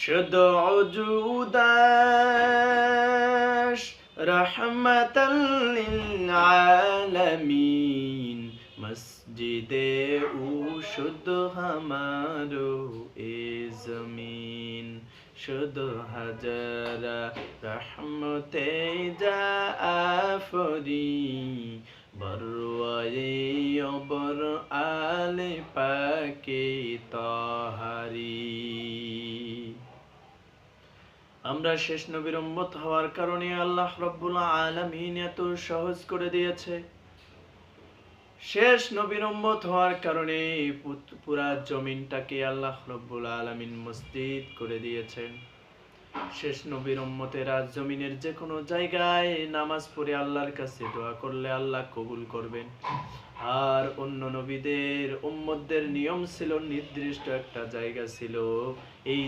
শুধু উদাস রহমাতাল লিল আলামিন মসজিদে ও শুধু হামারো এ জমিন শুধু হাজারা রহমতে যা আফরি বরওয়ায়ে অবর আলে পাকে তহারি। আমরা শেষ নবীর উম্মত হওয়ার কারণে আল্লাহ রাব্বুল আলামিন এত সহজ করে দিয়েছে। শেষ নবীর উম্মত হওয়ার কারণে পুরা জমিনটাকে আল্লাহ রাব্বুল আলামিন মসজিদ করে দিয়েছেন। শেষ নবীর উম্মতেরা জমিনের যে কোনো জায়গায় নামাজ পড়ে আল্লাহর কাছে দোয়া করলে আল্লাহ কবুল করবেন। আর অন্য নবীদের উম্মতদের নিয়ম ছিল, নির্দিষ্ট একটা জায়গা ছিল, এই